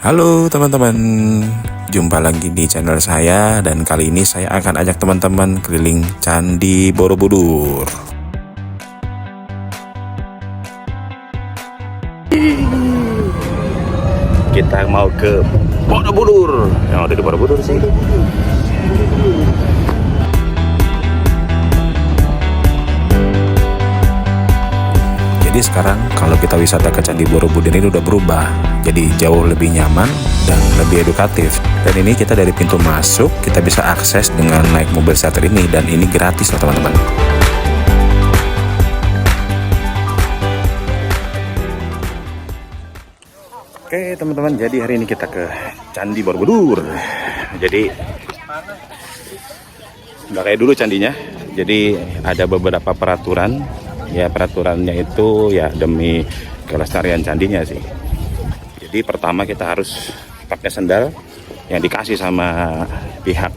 Halo teman-teman, jumpa lagi di channel saya dan kali ini saya akan ajak teman-teman keliling Candi Borobudur. Kita mau ke Borobudur, yang ada di Borobudur sih. Jadi sekarang kalau kita wisata ke Candi Borobudur ini udah berubah, jadi jauh lebih nyaman dan lebih edukatif. Dan ini kita dari pintu masuk, kita bisa akses dengan naik mobil charter ini, dan ini gratis loh teman-teman. Oke teman-teman, jadi hari ini kita ke Candi Borobudur. Jadi nggak kayak dulu candinya, jadi ada beberapa peraturan. Ya peraturannya itu ya demi kelestarian candinya sih. Jadi pertama kita harus pakai sendal yang dikasih sama pihak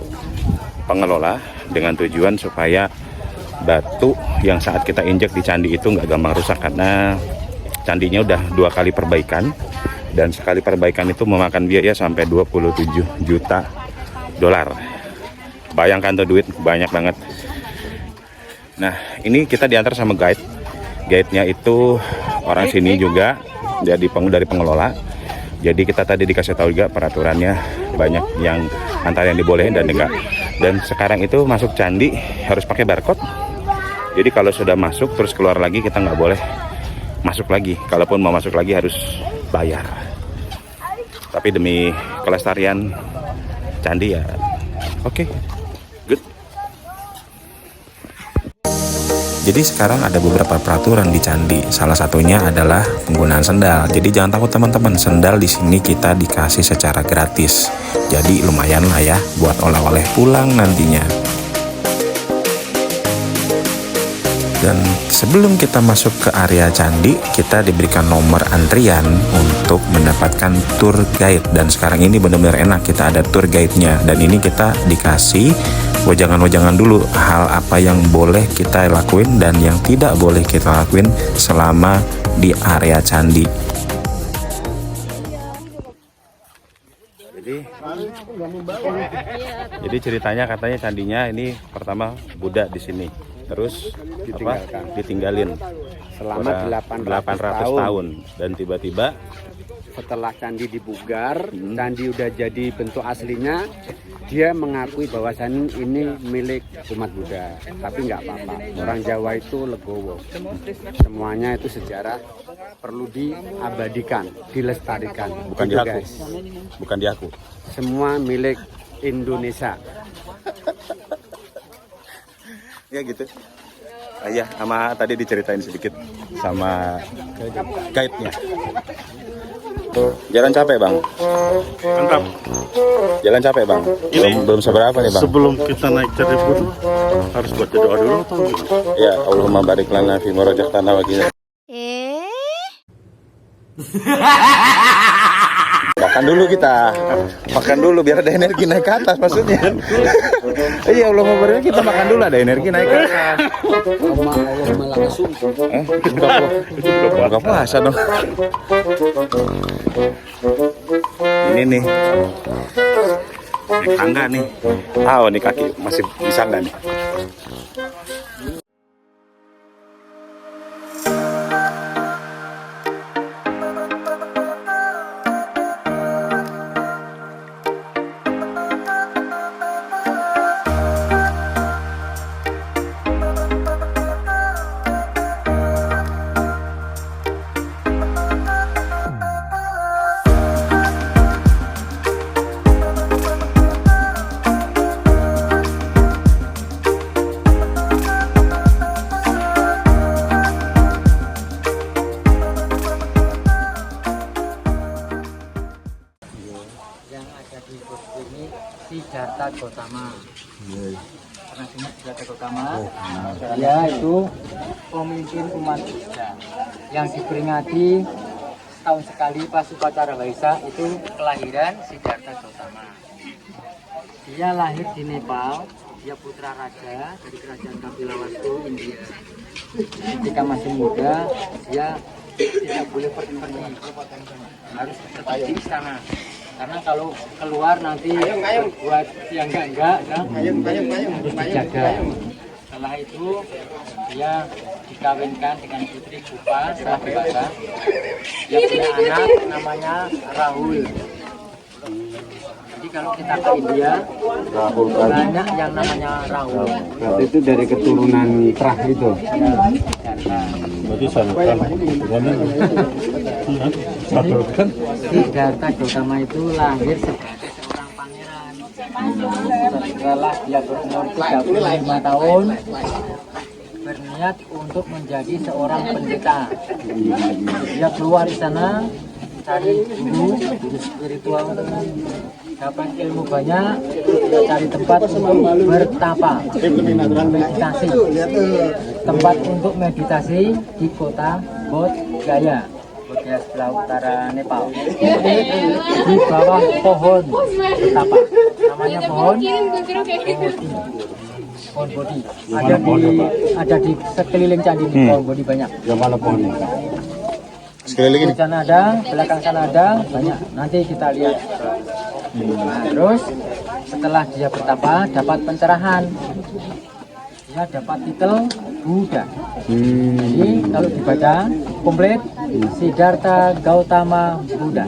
pengelola dengan tujuan supaya batu yang saat kita injek di candi itu nggak gampang rusak, karena candinya udah 2 kali perbaikan dan sekali perbaikan itu memakan biaya sampai 27 juta dolar. Bayangkan tuh, duit banyak banget. Nah ini kita diantar sama guide-nya itu orang sini juga, jadi dari pengelola. Jadi kita tadi dikasih tahu juga peraturannya, banyak yang antara yang dibolehin dan enggak. Dan sekarang itu masuk candi harus pakai barcode. Jadi kalau sudah masuk terus keluar lagi kita nggak boleh masuk lagi. Kalaupun mau masuk lagi harus bayar. Tapi demi kelestarian candi ya oke. Jadi sekarang ada beberapa peraturan di candi. Salah satunya adalah penggunaan sendal. Jadi jangan takut teman-teman, sendal di sini kita dikasih secara gratis. Jadi lumayan lah ya buat oleh-oleh pulang nantinya. Dan sebelum kita masuk ke area candi, kita diberikan nomor antrian untuk mendapatkan tour guide. Dan sekarang ini benar-benar enak, kita ada tour guide-nya. Dan ini kita dikasih wejangan-wejangan dulu hal apa yang boleh kita lakuin dan yang tidak boleh kita lakuin selama di area candi. Jadi ceritanya katanya candinya ini pertama Buddha di sini, terus ditinggalin selama 800 tahun dan tiba-tiba setelah candi dibugar, candi udah jadi bentuk aslinya, dia mengakui bahwasan ini milik umat Buddha. Tapi nggak apa-apa, orang Jawa itu legowo, semuanya itu sejarah perlu diabadikan, dilestarikan. Bukan gitu, diaku, guys. bukan diaku. Semua milik Indonesia. Ya gitu. Iya, sama tadi diceritain sedikit sama guide-nya. Jalan capek bang? Mantap. Jalan capek bang? Belum seberapa nih bang? Sebelum kita naik Candi Borobudur harus baca doa dulu atau gimana? Ya, Allahumma barik lana fi ma razaqtana wa qina. Makan dulu kita. Makan dulu biar ada energi naik ke atas maksudnya. Iya, Allahumma barik, kita makan dulu ada energi naik ke atas. Buka puasa dong. Ini nih. Naik tangga nih. Tahu nih kaki masih bisa nggak nih? Siddhartha Gautama. Pernah dengar Siddhartha Gautama? Dia itu pemimpin umat Buddha yang diperingati setahun sekali pas upacara Waisak, itu kelahiran Siddhartha Gautama. Dia lahir di Nepal, dia putra raja dari kerajaan Kapilawastu, India. Ketika masih muda, dia tidak boleh pergi-pergi, harus tetap di istana. Karena kalau keluar nanti buat yang enggak kan, harus dijaga. Setelah itu dia dikawinkan dengan putri Kupa setelah dewasa. Dia punya anak namanya Rahul. Jadi kalau kita ke India banyak yang namanya Rahul. Berarti itu dari keturunan Trah itu. Berarti sama kan? Satu kan? Siddhartha Gautama itu lahir sebagai seorang pangeran. Setelah dia berumur 35 tahun, berniat untuk menjadi seorang pendeta. Dia keluar di sana, cari guru spiritual, dapat ilmu banyak, cari tempat untuk bertapa, meditasi. Tempat untuk meditasi di kota Bodh Gaya. Sebelah utara Nepal, di bawah pohon betapa namanya pohon Bodhi. Ada di sekeliling candi ini pohon Bodhi banyak. Yang mana pohonnya? Sekeliling ini. Di sana ada, belakang sana ada banyak. Nanti kita lihat. Nah, terus setelah dia bertapa dapat pencerahan, dia dapat titel Buddha. Jadi kalau dibaca komplit Siddhartha Gautama Buddha.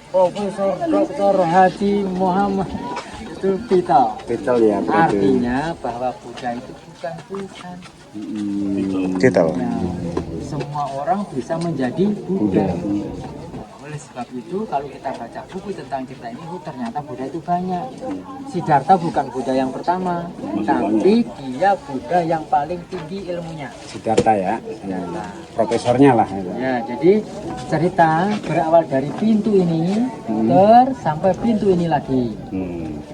Profesor Dr. Haji Muhammad itu titel. Titel ya. Artinya bahwa Buddha itu bukan Tuhan. Titel. Nah, semua orang bisa menjadi Buddha. Oleh sebab itu kalau kita baca buku tentang cerita ini, ternyata Buddha itu banyak. Siddhartha bukan Buddha yang pertama, tapi dia Buddha yang paling tinggi ilmunya. Siddhartha ya. Profesornya lah. Ya, jadi cerita berawal dari pintu ini sampai pintu ini lagi.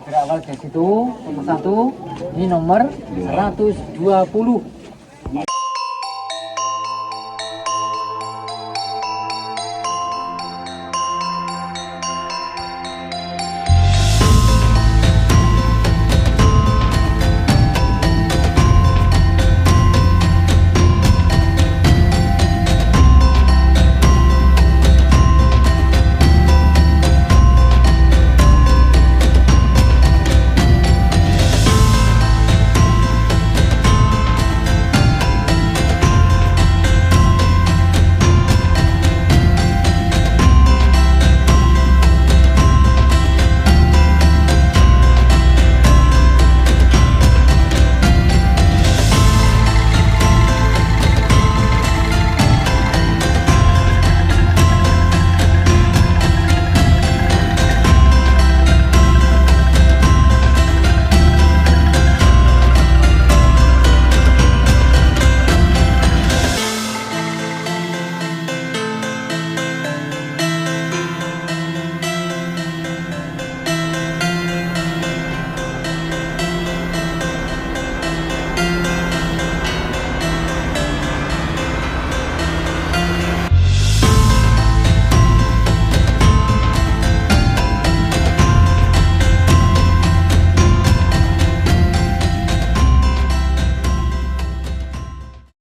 Berawal dari situ, nomor 1, ini nomor 120.